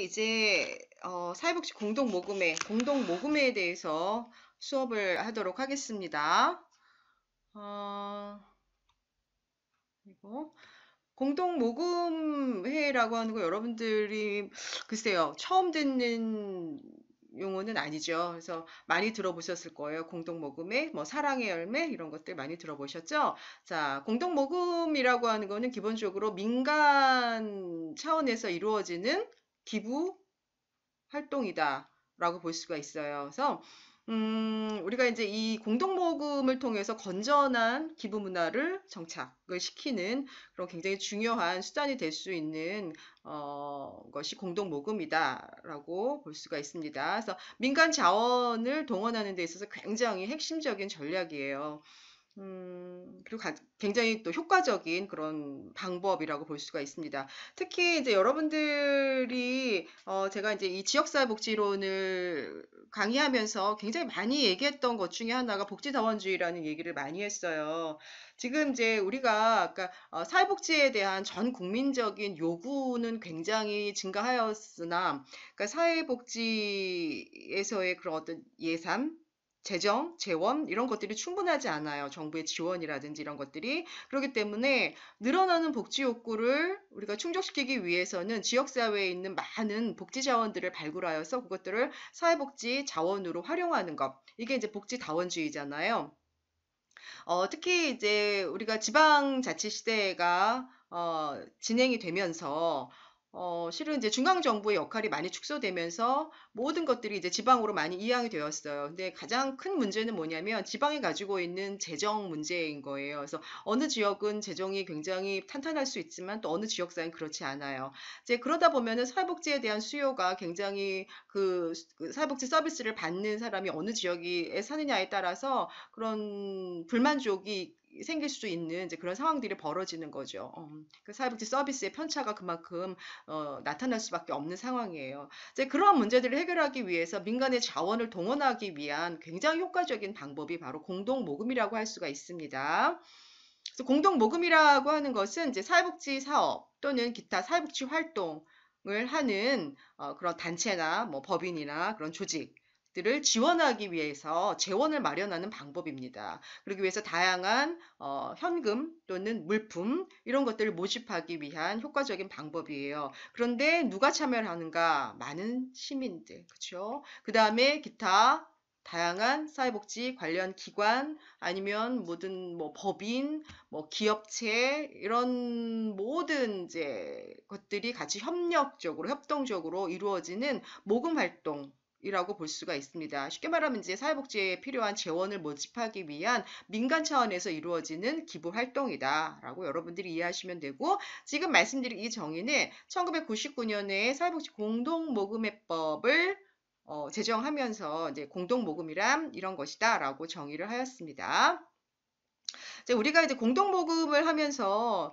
이제 사회복지 공동모금회에 대해서 수업을 하도록 하겠습니다. 그리고 공동모금회라고 하는 거 여러분들이 글쎄요 처음 듣는 용어는 아니죠. 그래서 많이 들어보셨을 거예요. 공동모금회, 뭐 사랑의 열매 이런 것들 많이 들어보셨죠? 자, 공동모금이라고 하는 거는 기본적으로 민간 차원에서 이루어지는 기부 활동이다라고 볼 수가 있어요. 그래서 우리가 이제 이 공동모금을 통해서 건전한 기부 문화를 정착을 시키는 그런 굉장히 중요한 수단이 될 수 있는 것이 공동모금이다라고 볼 수가 있습니다. 그래서 민간 자원을 동원하는 데 있어서 굉장히 핵심적인 전략이에요. 그리고 굉장히 또 효과적인 그런 방법이라고 볼 수가 있습니다. 특히 이제 여러분들이 제가 이제 이 지역사회복지론을 강의하면서 굉장히 많이 얘기했던 것 중에 하나가 복지자원주의라는 얘기를 많이 했어요. 지금 이제 우리가 아까 사회복지에 대한 전 국민적인 요구는 굉장히 증가하였으나, 그러니까 사회복지에서의 그런 어떤 예산, 재정, 재원 이런 것들이 충분하지 않아요. 정부의 지원이라든지 이런 것들이. 그렇기 때문에 늘어나는 복지 욕구를 우리가 충족시키기 위해서는 지역사회에 있는 많은 복지 자원들을 발굴하여서 그것들을 사회복지 자원으로 활용하는 것. 이게 이제 복지 자원주의잖아요. 특히 이제 우리가 지방자치 시대가 진행이 되면서 실은 이제 중앙정부의 역할이 많이 축소되면서 모든 것들이 이제 지방으로 많이 이양이 되었어요. 근데 가장 큰 문제는 뭐냐면 지방이 가지고 있는 재정 문제인 거예요. 그래서 어느 지역은 재정이 굉장히 탄탄할 수 있지만 또 어느 지역사회는 그렇지 않아요. 이제 그러다 보면은 사회복지에 대한 수요가 굉장히 그 사회복지 서비스를 받는 사람이 어느 지역에 사느냐에 따라서 그런 불만족이 생길 수 있는 이제 그런 상황들이 벌어지는 거죠. 그 사회복지 서비스의 편차가 그만큼 나타날 수밖에 없는 상황이에요. 이제 그런 문제들을 해결하기 위해서 민간의 자원을 동원하기 위한 굉장히 효과적인 방법이 바로 공동모금이라고 할 수가 있습니다. 그래서 공동모금이라고 하는 것은 이제 사회복지 사업 또는 기타 사회복지 활동을 하는 그런 단체나 뭐 법인이나 그런 조직들을 지원하기 위해서 재원을 마련하는 방법입니다. 그러기 위해서 다양한 현금 또는 물품 이런 것들을 모집하기 위한 효과적인 방법이에요. 그런데 누가 참여를 하는가? 많은 시민들, 그렇죠? 그 다음에 기타 다양한 사회복지 관련 기관 아니면 모든 뭐 법인, 뭐 기업체 이런 모든 이제 것들이 같이 협력적으로 협동적으로 이루어지는 모금 활동이라고 볼 수가 있습니다. 쉽게 말하면 이제 사회복지에 필요한 재원을 모집하기 위한 민간 차원에서 이루어지는 기부 활동이다라고 여러분들이 이해하시면 되고 지금 말씀드린 이 정의는 1999년에 사회복지 공동모금회법을 제정하면서 이제 공동모금이란 이런 것이다라고 정의를 하였습니다. 이제 우리가 이제 공동모금을 하면서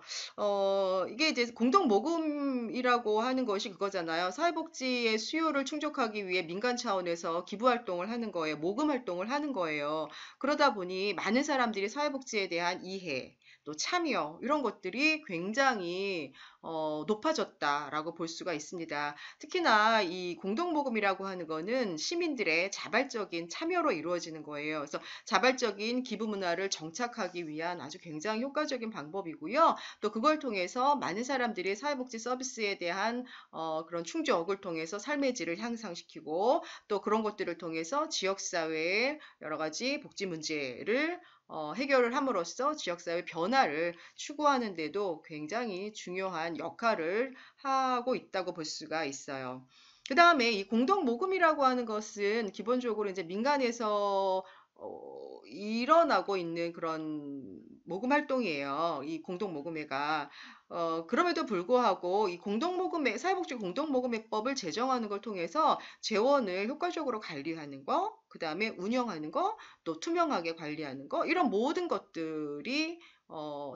이게 이제 공동모금이라고 하는 것이 그거잖아요. 사회복지의 수요를 충족하기 위해 민간 차원에서 기부 활동을 하는 거예요. 모금 활동을 하는 거예요. 그러다 보니 많은 사람들이 사회복지에 대한 이해, 또 참여 이런 것들이 굉장히 높아졌다라고 볼 수가 있습니다. 특히나 이 공동모금이라고 하는 거는 시민들의 자발적인 참여로 이루어지는 거예요. 그래서 자발적인 기부 문화를 정착하기 위한 아주 굉장히 효과적인 방법이고요. 또 그걸 통해서 많은 사람들이 사회복지 서비스에 대한 그런 충족을 통해서 삶의 질을 향상시키고 또 그런 것들을 통해서 지역사회의 여러 가지 복지 문제를 해결을 함으로써 지역사회 변화를 추구하는 데도 굉장히 중요한 역할을 하고 있다고 볼 수가 있어요. 그 다음에 이 공동모금이라고 하는 것은 기본적으로 이제 민간에서 일어나고 있는 그런 모금 활동이에요. 이 공동모금회가. 그럼에도 불구하고 이 공동모금회, 사회복지 공동모금회법을 제정하는 걸 통해서 재원을 효과적으로 관리하는 거, 그 다음에 운영하는 거, 또 투명하게 관리하는 거, 이런 모든 것들이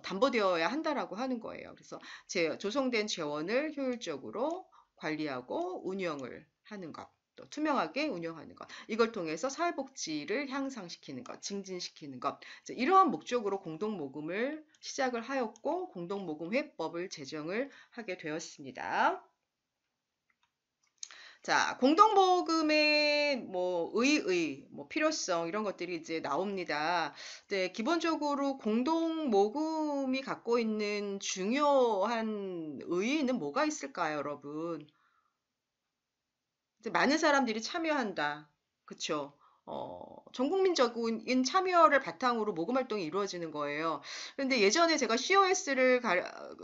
담보되어야 한다라고 하는 거예요. 그래서 조성된 재원을 효율적으로 관리하고 운영을 하는 것. 또 투명하게 운영하는 것. 이걸 통해서 사회복지를 향상시키는 것, 증진시키는 것. 이러한 목적으로 공동모금을 시작을 하였고, 공동모금회법을 제정을 하게 되었습니다. 자, 공동모금의 뭐 뭐 필요성 이런 것들이 이제 나옵니다. 네, 기본적으로 공동모금이 갖고 있는 중요한 의의는 뭐가 있을까요, 여러분? 이제 많은 사람들이 참여한다. 그쵸? 전 국민적인 참여를 바탕으로 모금 활동이 이루어지는 거예요. 근데 예전에 제가 COS를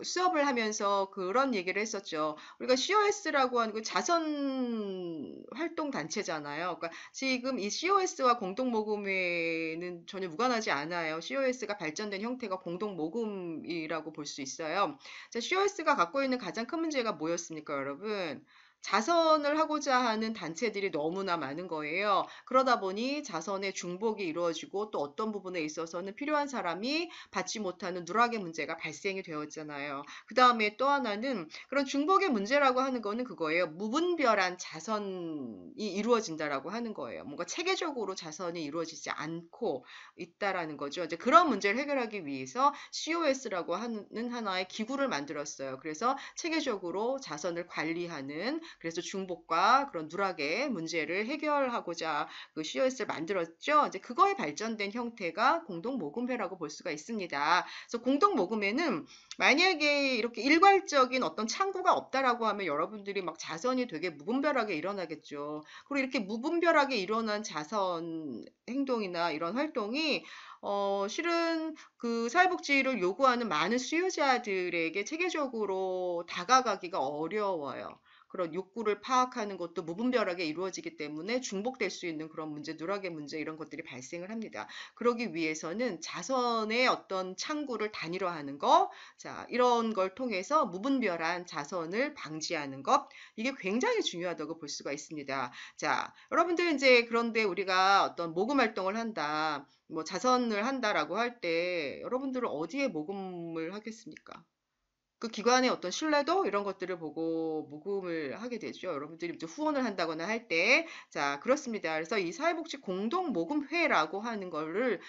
수업을 하면서 그런 얘기를 했었죠. 우리가 COS라고 하는 그 자선 활동 단체잖아요. 그러니까 지금 이 COS와 공동모금에는 전혀 무관하지 않아요. COS가 발전된 형태가 공동모금이라고 볼 수 있어요. 자, COS가 갖고 있는 가장 큰 문제가 뭐였습니까, 여러분? 자선을 하고자 하는 단체들이 너무나 많은 거예요. 그러다 보니 자선의 중복이 이루어지고 또 어떤 부분에 있어서는 필요한 사람이 받지 못하는 누락의 문제가 발생이 되었잖아요. 그 다음에 또 하나는 그런 중복의 문제라고 하는 거는 그거예요. 무분별한 자선이 이루어진다라고 하는 거예요. 뭔가 체계적으로 자선이 이루어지지 않고 있다라는 거죠. 이제 그런 문제를 해결하기 위해서 COS라고 하는 하나의 기구를 만들었어요. 그래서 체계적으로 자선을 관리하는 그래서 중복과 그런 누락의 문제를 해결하고자 그 COS를 만들었죠. 이제 그거에 발전된 형태가 공동모금회라고 볼 수가 있습니다. 그래서 공동모금회는 만약에 이렇게 일괄적인 어떤 창구가 없다라고 하면 여러분들이 막 자선이 되게 무분별하게 일어나겠죠. 그리고 이렇게 무분별하게 일어난 자선 행동이나 이런 활동이 실은 그 사회복지를 요구하는 많은 수요자들에게 체계적으로 다가가기가 어려워요. 그런 욕구를 파악하는 것도 무분별하게 이루어지기 때문에 중복될 수 있는 그런 문제, 누락의 문제 이런 것들이 발생을 합니다. 그러기 위해서는 자선의 어떤 창구를 단일화하는 것, 자, 이런 걸 통해서 무분별한 자선을 방지하는 것, 이게 굉장히 중요하다고 볼 수가 있습니다. 자, 여러분들 이제 그런데 우리가 어떤 모금 활동을 한다, 뭐 자선을 한다라고 할 때 여러분들은 어디에 모금을 하겠습니까? 그 기관의 어떤 신뢰도 이런 것들을 보고 모금을 하게 되죠. 여러분들이 이제 후원을 한다거나 할 때. 자, 그렇습니다. 그래서 이 사회복지 공동모금회라고 하는 거를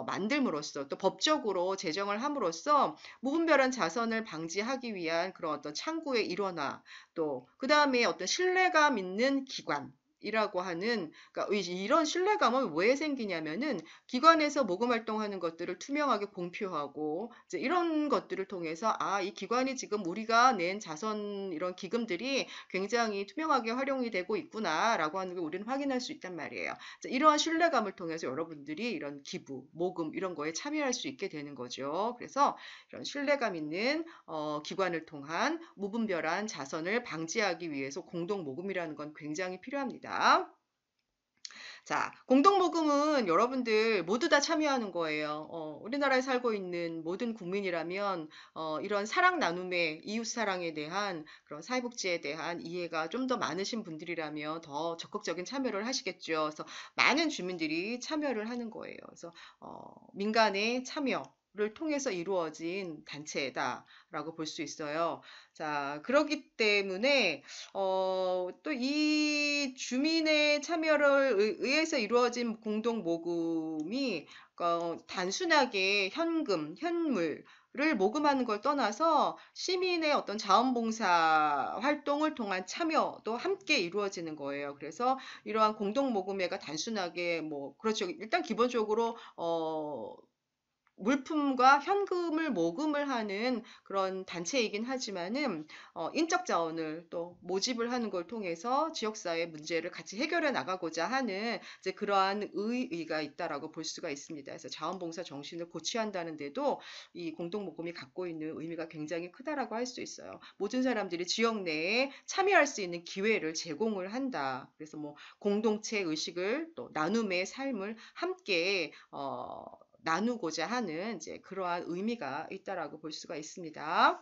만들므로써 또 법적으로 제정을 함으로써 무분별한 자선을 방지하기 위한 그런 어떤 창구의 일원화 또 그 다음에 어떤 신뢰감 있는 기관 이라고 하는 그러니까 이런 신뢰감은 왜 생기냐면은 기관에서 모금 활동하는 것들을 투명하게 공표하고 이제 이런 것들을 통해서 아, 이 기관이 지금 우리가 낸 자선 이런 기금들이 굉장히 투명하게 활용이 되고 있구나라고 하는 걸 우리는 확인할 수 있단 말이에요. 이러한 신뢰감을 통해서 여러분들이 이런 기부, 모금 이런 거에 참여할 수 있게 되는 거죠. 그래서 이런 신뢰감 있는 기관을 통한 무분별한 자선을 방지하기 위해서 공동 모금이라는 건 굉장히 필요합니다. 자, 공동모금은 여러분들 모두 다 참여하는 거예요. 우리나라에 살고 있는 모든 국민이라면 이런 사랑 나눔의 이웃 사랑에 대한 그런 사회복지에 대한 이해가 좀 더 많으신 분들이라면 더 적극적인 참여를 하시겠죠. 그래서 많은 주민들이 참여를 하는 거예요. 그래서 민간의 참여를 통해서 이루어진 단체다라고 볼 수 있어요. 자, 그렇기 때문에 또 이 주민의 참여를 의해서 이루어진 공동 모금이 단순하게 현금, 현물을 모금하는 걸 떠나서 시민의 어떤 자원봉사 활동을 통한 참여도 함께 이루어지는 거예요. 그래서 이러한 공동 모금회가 단순하게 뭐 그렇죠. 일단 기본적으로 물품과 현금을 모금을 하는 그런 단체이긴 하지만은 인적 자원을 또 모집을 하는 걸 통해서 지역사회 문제를 같이 해결해 나가고자 하는 이제 그러한 의의가 있다라고 볼 수가 있습니다. 그래서 자원봉사 정신을 고취한다는데도 이 공동모금이 갖고 있는 의미가 굉장히 크다라고 할 수 있어요. 모든 사람들이 지역 내에 참여할 수 있는 기회를 제공을 한다. 그래서 뭐 공동체 의식을 또 나눔의 삶을 함께 나누고자 하는 이제 그러한 의미가 있다라고 볼 수가 있습니다.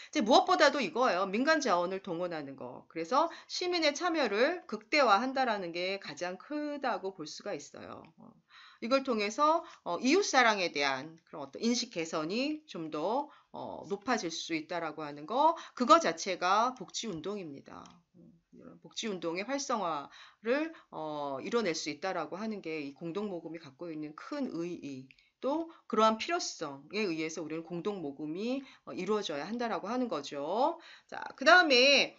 이제 무엇보다도 이거예요. 민간 자원을 동원하는 거. 그래서 시민의 참여를 극대화한다라는 게 가장 크다고 볼 수가 있어요. 이걸 통해서 이웃 사랑에 대한 그런 어떤 인식 개선이 좀 더 높아질 수 있다라고 하는 거. 그거 자체가 복지 운동입니다. 이런 복지 운동의 활성화를 이뤄낼 수 있다라고 하는 게 이 공동 모금이 갖고 있는 큰 의의. 또 그러한 필요성에 의해서 우리는 공동 모금이 이루어져야 한다라고 하는 거죠. 자, 그 다음에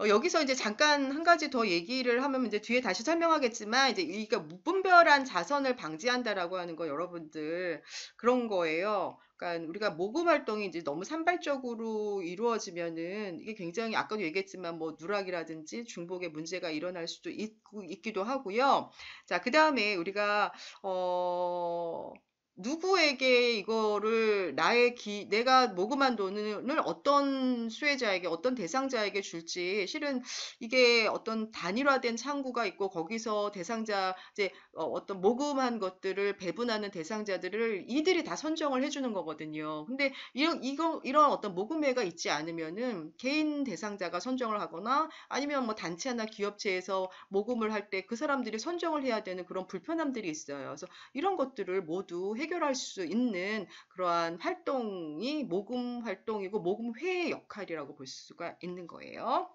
여기서 이제 잠깐 한 가지 더 얘기를 하면 이제 뒤에 다시 설명하겠지만 이제 이게 무분별한 자선을 방지한다라고 하는 거 여러분들 그런 거예요. 그러니까 우리가 모금 활동이 이제 너무 산발적으로 이루어지면은 이게 굉장히 아까도 얘기했지만 뭐 누락이라든지 중복의 문제가 일어날 수도 있기도 하고요. 자, 그다음에 우리가 누구에게 이거를 내가 모금한 돈을 어떤 수혜자에게, 어떤 대상자에게 줄지, 실은 이게 어떤 단일화된 창구가 있고, 거기서 대상자, 이제, 어떤 모금한 것들을 배분하는 대상자들을 이들이 다 선정을 해주는 거거든요. 근데 이런 어떤 모금회가 있지 않으면은 개인 대상자가 선정을 하거나 아니면 뭐 단체나 기업체에서 모금을 할 때 그 사람들이 선정을 해야 되는 그런 불편함들이 있어요. 그래서 이런 것들을 모두 해결할 수 있는 그러한 활동이 모금 활동이고 모금회의 역할이라고 볼 수가 있는 거예요.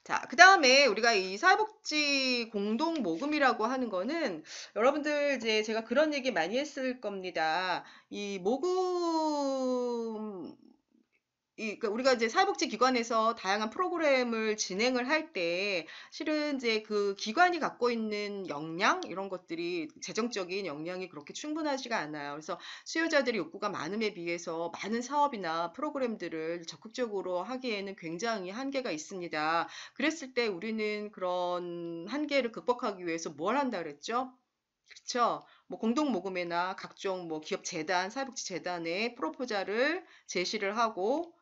자, 그 다음에 우리가 이 사회복지 공동 모금이라고 하는 거는 여러분들 이제 제가 그런 얘기 많이 했을 겁니다. 이 모금 그러니까 우리가 이제 사회복지기관에서 다양한 프로그램을 진행을 할 때 실은 이제 그 기관이 갖고 있는 역량 이런 것들이 재정적인 역량이 그렇게 충분하지가 않아요. 그래서 수요자들의 욕구가 많음에 비해서 많은 사업이나 프로그램들을 적극적으로 하기에는 굉장히 한계가 있습니다. 그랬을 때 우리는 그런 한계를 극복하기 위해서 뭘 한다 그랬죠? 그렇죠. 뭐 공동 모금회나 각종 뭐 기업 재단, 사회복지 재단에 프로포잘을 제시를 하고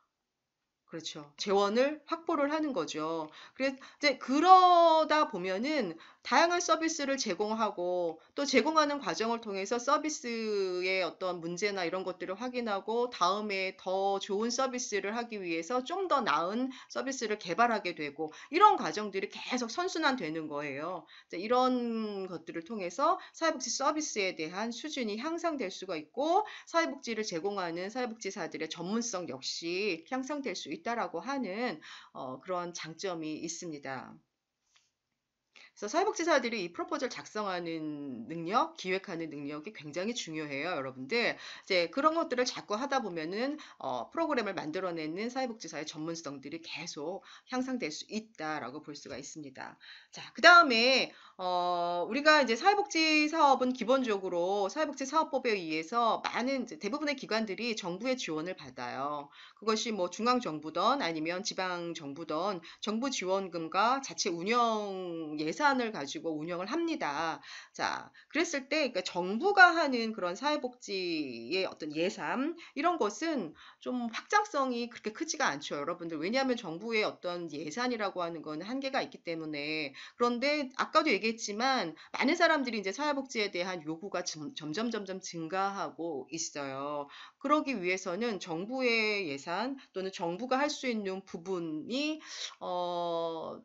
그렇죠. 재원을 확보를 하는 거죠. 그래서 이제 그러다 보면은 다양한 서비스를 제공하고 또 제공하는 과정을 통해서 서비스의 어떤 문제나 이런 것들을 확인하고 다음에 더 좋은 서비스를 하기 위해서 좀 더 나은 서비스를 개발하게 되고 이런 과정들이 계속 선순환되는 거예요. 이제 이런 것들을 통해서 사회복지 서비스에 대한 수준이 향상될 수가 있고 사회복지를 제공하는 사회복지사들의 전문성 역시 향상될 수 있다라고 하는 그런 장점이 있습니다. 그래서 사회복지사들이 이 프로포즈를 작성하는 능력, 기획하는 능력이 굉장히 중요해요, 여러분들. 이제 그런 것들을 자꾸 하다 보면은 프로그램을 만들어내는 사회복지사의 전문성들이 계속 향상될 수 있다라고 볼 수가 있습니다. 자, 그 다음에 우리가 이제 사회복지 사업은 기본적으로 사회복지 사업법에 의해서 많은 이제 대부분의 기관들이 정부의 지원을 받아요. 그것이 뭐 중앙정부든 아니면 지방정부든 정부 지원금과 자체 운영 예산을 가지고 운영을 합니다. 자, 그랬을 때 그러니까 정부가 하는 그런 사회복지의 어떤 예산 이런 것은 좀 확장성이 그렇게 크지가 않죠, 여러분들. 왜냐하면 정부의 어떤 예산이라고 하는 건 한계가 있기 때문에. 그런데 아까도 얘기했지만 많은 사람들이 이제 사회복지에 대한 요구가 점점 증가하고 있어요. 그러기 위해서는 정부의 예산 또는 정부가 할 수 있는 부분이 어,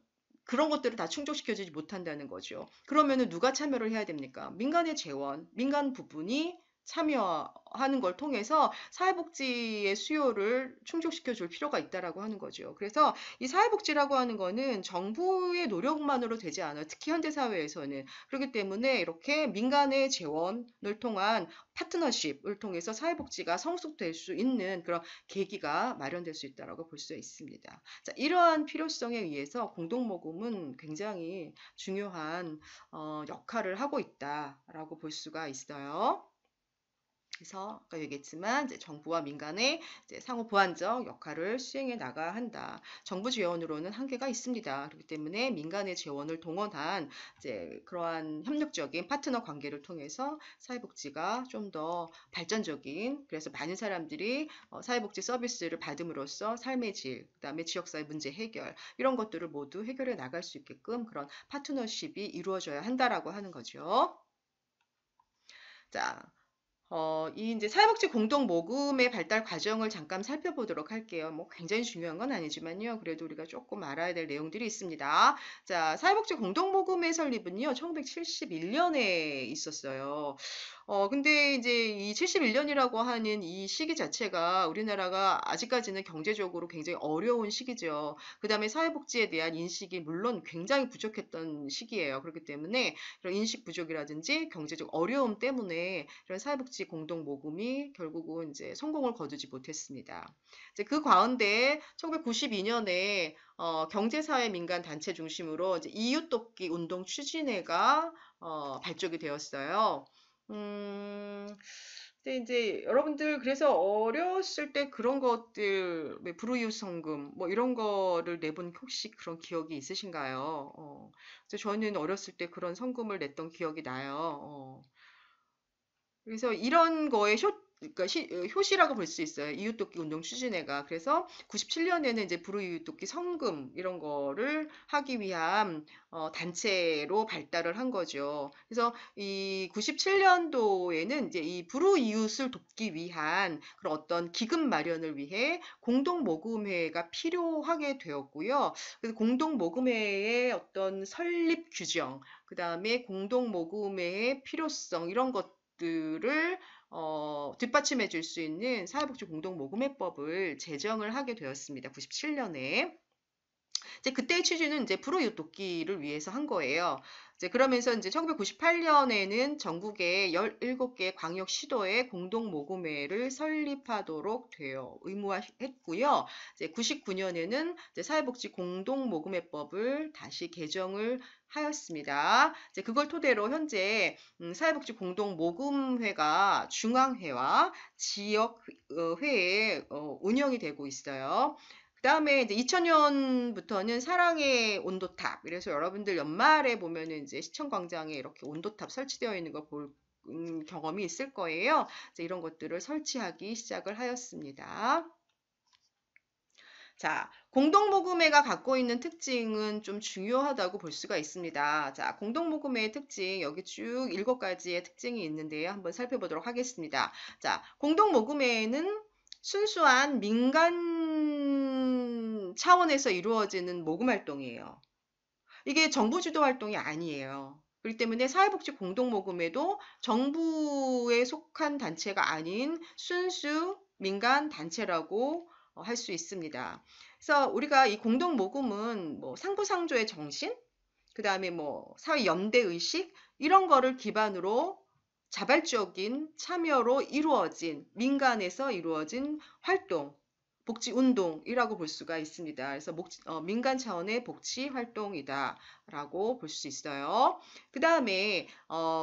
그런 것들을 다 충족시켜주지 못한다는 거죠. 그러면은 누가 참여를 해야 됩니까? 민간의 재원, 민간 부분이 참여하는 걸 통해서 사회복지의 수요를 충족시켜 줄 필요가 있다라고 하는 거죠. 그래서 이 사회복지라고 하는 거는 정부의 노력만으로 되지 않아요. 특히 현대사회에서는. 그렇기 때문에 이렇게 민간의 재원을 통한 파트너십을 통해서 사회복지가 성숙될 수 있는 그런 계기가 마련될 수 있다라고 볼 수 있습니다. 자, 이러한 필요성에 의해서 공동모금은 굉장히 중요한 역할을 하고 있다라고 볼 수가 있어요. 그래서 아까 얘기했지만 이제 정부와 민간의 이제 상호 보완적 역할을 수행해 나가야 한다. 정부 지원으로는 한계가 있습니다. 그렇기 때문에 민간의 지원을 동원한 이제 그러한 협력적인 파트너 관계를 통해서 사회복지가 좀 더 발전적인 그래서 많은 사람들이 사회복지 서비스를 받음으로써 삶의 질, 그다음에 지역사회 문제 해결 이런 것들을 모두 해결해 나갈 수 있게끔 그런 파트너십이 이루어져야 한다라고 하는 거죠. 자, 이 이제 사회복지 공동 모금의 발달 과정을 잠깐 살펴보도록 할게요. 뭐 굉장히 중요한 건 아니지만요. 그래도 우리가 조금 알아야 될 내용들이 있습니다. 자, 사회복지 공동 모금의 설립은요, 1971년에 있었어요. 근데 이제 이 71년이라고 하는 이 시기 자체가 우리나라가 아직까지는 경제적으로 굉장히 어려운 시기죠. 그 다음에 사회복지에 대한 인식이 물론 굉장히 부족했던 시기예요. 그렇기 때문에 이런 인식 부족이라든지 경제적 어려움 때문에 이런 사회복지 공동모금이 결국은 이제 성공을 거두지 못했습니다. 이제 그 가운데 1992년에 경제사회 민간 단체 중심으로 이제 이웃돕기 운동 추진회가 발족이 되었어요. 근데 이제 여러분들 그래서 어렸을 때 그런 것들, 왜 불우이웃 성금 뭐 이런 거를 내본 혹시 그런 기억이 있으신가요? 그래서 저는 어렸을 때 그런 성금을 냈던 기억이 나요. 그래서 이런 거에 그러니까 효시라고 볼 수 있어요. 이웃돕기 운동 추진회가. 그래서 97년에는 이제 불우이웃돕기 성금 이런 거를 하기 위한 단체로 발달을 한 거죠. 그래서 이 97년도에는 이제 이 불우이웃을 돕기 위한 그런 어떤 기금 마련을 위해 공동모금회가 필요하게 되었고요. 그래서 공동모금회의 어떤 설립 규정, 그 다음에 공동모금회의 필요성 이런 것들을 뒷받침해 줄 수 있는 사회복지 공동모금회법을 제정을 하게 되었습니다. 97년에. 이제 그때의 취지는 이제 불우이웃 돕기를 위해서 한 거예요. 이제 그러면서 이제 1998년에는 전국의 17개 광역 시도에 공동 모금회를 설립하도록 되어 의무화했고요. 이제 99년에는 이제 사회복지 공동 모금회법을 다시 개정을 하였습니다. 이제 그걸 토대로 현재 사회복지 공동 모금회가 중앙회와 지역회에 운영이 되고 있어요. 그 다음에 이제 2000년부터는 사랑의 온도탑. 그래서 여러분들 연말에 보면은 이제 시청광장에 이렇게 온도탑 설치되어 있는 거 볼 경험이 있을 거예요. 이제 이런 것들을 설치하기 시작을 하였습니다. 자, 공동모금회가 갖고 있는 특징은 좀 중요하다고 볼 수가 있습니다. 자, 공동모금회의 특징, 여기 쭉 7가지의 특징이 있는데요. 한번 살펴보도록 하겠습니다. 자, 공동모금회는 순수한 민간 차원에서 이루어지는 모금 활동이에요. 이게 정부 주도 활동이 아니에요. 그렇기 때문에 사회복지 공동모금에도 정부에 속한 단체가 아닌 순수 민간 단체라고 할 수 있습니다. 그래서 우리가 이 공동모금은 뭐 상부상조의 정신, 그 다음에 뭐 사회 연대 의식 이런 거를 기반으로 자발적인 참여로 이루어진 민간에서 이루어진 활동, 복지 운동이라고 볼 수가 있습니다. 그래서 민간 차원의 복지 활동이다라고 볼 수 있어요. 그 다음에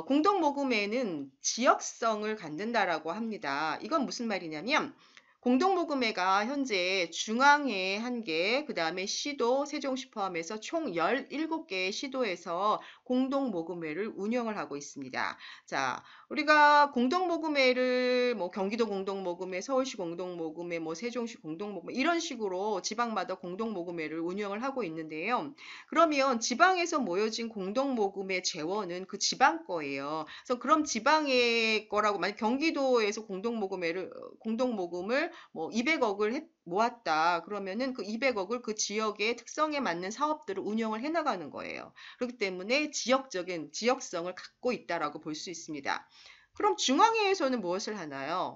공동 모금회는 지역성을 갖는다라고 합니다. 이건 무슨 말이냐면 공동모금회가 현재 중앙회 1개, 그 다음에 시도, 세종시 포함해서 총 17개의 시도에서 공동모금회를 운영을 하고 있습니다. 자, 우리가 공동모금회를 뭐 경기도 공동모금회, 서울시 공동모금회, 뭐 세종시 공동모금회 이런 식으로 지방마다 공동모금회를 운영을 하고 있는데요. 그러면 지방에서 모여진 공동모금회 재원은 그 지방 거예요. 그래서 그럼 지방의 거라고 만약 경기도에서 공동모금을 뭐 200억을 모았다. 그러면은 그 200억을 그 지역의 특성에 맞는 사업들을 운영을 해 나가는 거예요. 그렇기 때문에 지역적인 지역성을 갖고 있다라고 볼 수 있습니다. 그럼 중앙회에서는 무엇을 하나요?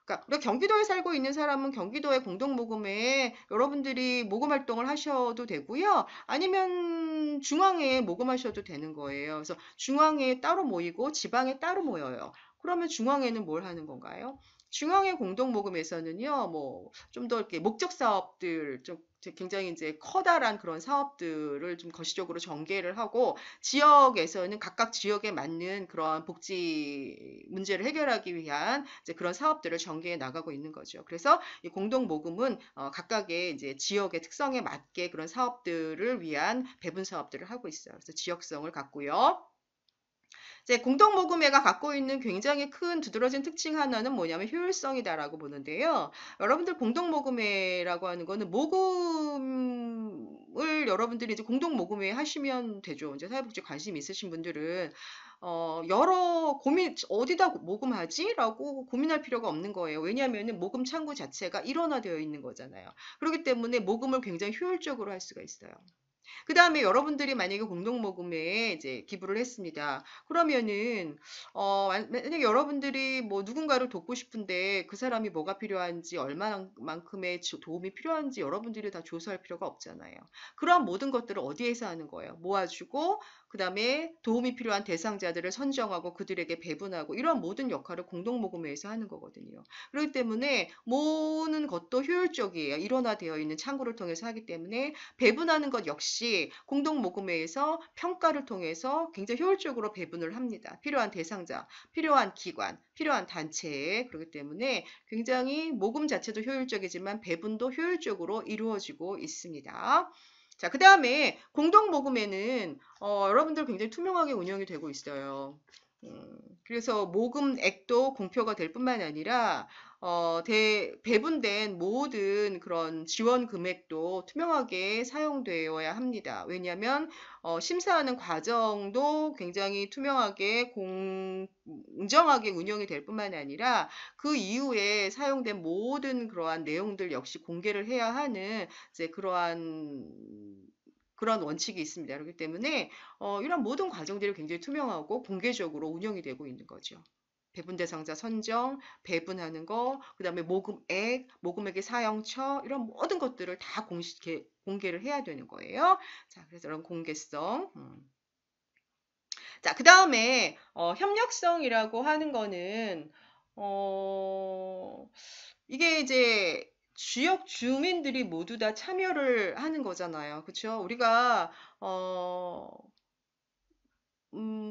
그러니까 우리가 경기도에 살고 있는 사람은 경기도의 공동모금회에 여러분들이 모금 활동을 하셔도 되고요. 아니면 중앙회에 모금하셔도 되는 거예요. 그래서 중앙회에 따로 모이고 지방에 따로 모여요. 그러면 중앙회는 뭘 하는 건가요? 중앙회 공동모금에서는요, 뭐, 좀 더 이렇게 목적 사업들, 좀 굉장히 이제 커다란 그런 사업들을 좀 거시적으로 전개를 하고, 지역에서는 각각 지역에 맞는 그런 복지 문제를 해결하기 위한 이제 그런 사업들을 전개해 나가고 있는 거죠. 그래서 이 공동모금은 각각의 이제 지역의 특성에 맞게 그런 사업들을 위한 배분 사업들을 하고 있어요. 그래서 지역성을 갖고요. 이제 공동모금회가 갖고 있는 굉장히 큰 두드러진 특징 하나는 뭐냐면 효율성이다라고 보는데요. 여러분들 공동모금회라고 하는 거는 모금을 여러분들이 이제 공동모금회 하시면 되죠. 이제 사회복지 관심 있으신 분들은 여러 어디다 모금하지? 라고 고민할 필요가 없는 거예요. 왜냐하면 모금 창구 자체가 일원화되어 있는 거잖아요. 그렇기 때문에 모금을 굉장히 효율적으로 할 수가 있어요. 그 다음에 여러분들이 만약에 공동모금에 이제 기부를 했습니다. 그러면은, 만약에 여러분들이 뭐 누군가를 돕고 싶은데 그 사람이 뭐가 필요한지, 얼마만큼의 도움이 필요한지 여러분들이 다 조사할 필요가 없잖아요. 그런 모든 것들을 어디에서 하는 거예요? 모아주고, 그 다음에 도움이 필요한 대상자들을 선정하고 그들에게 배분하고 이런 모든 역할을 공동모금회에서 하는 거거든요. 그렇기 때문에 모으는 것도 효율적이에요. 일원화되어 있는 창구를 통해서 하기 때문에 배분하는 것 역시 공동모금회에서 평가를 통해서 굉장히 효율적으로 배분을 합니다. 필요한 대상자, 필요한 기관, 필요한 단체에 그렇기 때문에 굉장히 모금 자체도 효율적이지만 배분도 효율적으로 이루어지고 있습니다. 자, 그 다음에 공동모금회는 여러분들 굉장히 투명하게 운영이 되고 있어요. 그래서 모금액도 공표가 될 뿐만 아니라 배분된 모든 그런 지원 금액도 투명하게 사용되어야 합니다. 왜냐하면 심사하는 과정도 굉장히 투명하게 공정하게 운영이 될 뿐만 아니라 그 이후에 사용된 모든 그러한 내용들 역시 공개를 해야 하는 이제 그런 원칙이 있습니다. 그렇기 때문에 이런 모든 과정들이 굉장히 투명하고 공개적으로 운영이 되고 있는 거죠. 배분 대상자 선정, 배분하는 거, 그 다음에 모금액, 모금액의 사용처, 이런 모든 것들을 다 공개를 해야 되는 거예요. 자, 그래서 이런 공개성. 자, 그 다음에 협력성이라고 하는 거는 이게 이제 지역 주민들이 모두 다 참여를 하는 거잖아요. 그렇죠? 우리가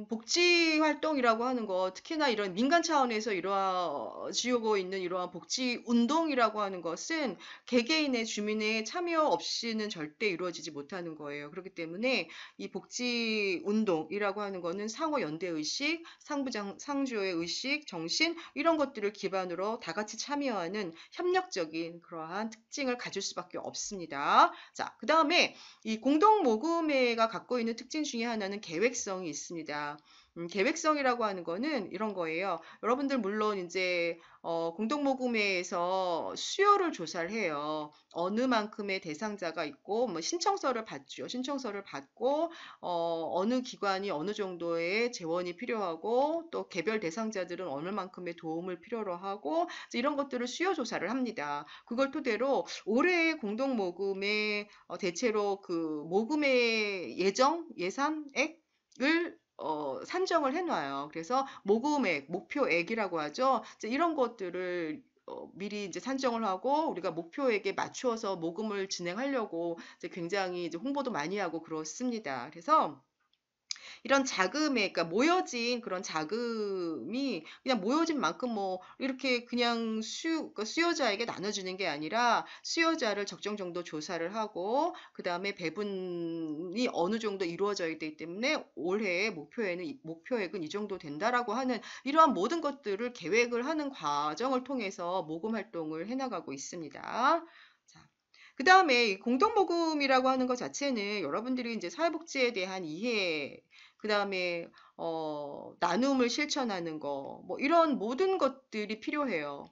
복지 활동이라고 하는 거, 특히나 이런 민간 차원에서 이루어지고 있는 이러한 복지 운동이라고 하는 것은 개개인의 주민의 참여 없이는 절대 이루어지지 못하는 거예요. 그렇기 때문에 이 복지 운동이라고 하는 거는 상호 연대 의식, 상주의 의식, 정신 이런 것들을 기반으로 다 같이 참여하는 협력적인 그러한 특징을 가질 수밖에 없습니다. 자, 그 다음에 이 공동모금회가 갖고 있는 특징 중에 하나는 계획성이 있습니다. 계획성이라고 하는 거는 이런 거예요. 여러분들 물론 이제 공동모금회에서 수요를 조사를 해요. 어느 만큼의 대상자가 있고 뭐 신청서를 받죠. 신청서를 받고 어느 기관이 어느 정도의 재원이 필요하고 또 개별 대상자들은 어느 만큼의 도움을 필요로 하고 이런 것들을 수요 조사를 합니다. 그걸 토대로 올해의 공동모금의 대체로 그 모금의 예산액을 산정을 해놔요. 그래서 모금액, 목표액이라고 하죠. 이런 것들을 미리 이제 산정을 하고 우리가 목표액에 맞추어서 모금을 진행하려고 이제 굉장히 이제 홍보도 많이 하고 그렇습니다. 그래서 이런 자금에, 그러니까 모여진 그런 자금이 그냥 모여진 만큼 뭐 이렇게 그냥 그러니까 수요자에게 나눠주는 게 아니라 수요자를 적정 정도 조사를 하고 그 다음에 배분이 어느 정도 이루어져 있기 때문에 올해의 목표액은 이 정도 된다라고 하는 이러한 모든 것들을 계획을 하는 과정을 통해서 모금 활동을 해나가고 있습니다. 자, 그 다음에 공동모금이라고 하는 것 자체는 여러분들이 이제 사회복지에 대한 이해, 그 다음에 나눔을 실천하는 거, 뭐 이런 모든 것들이 필요해요.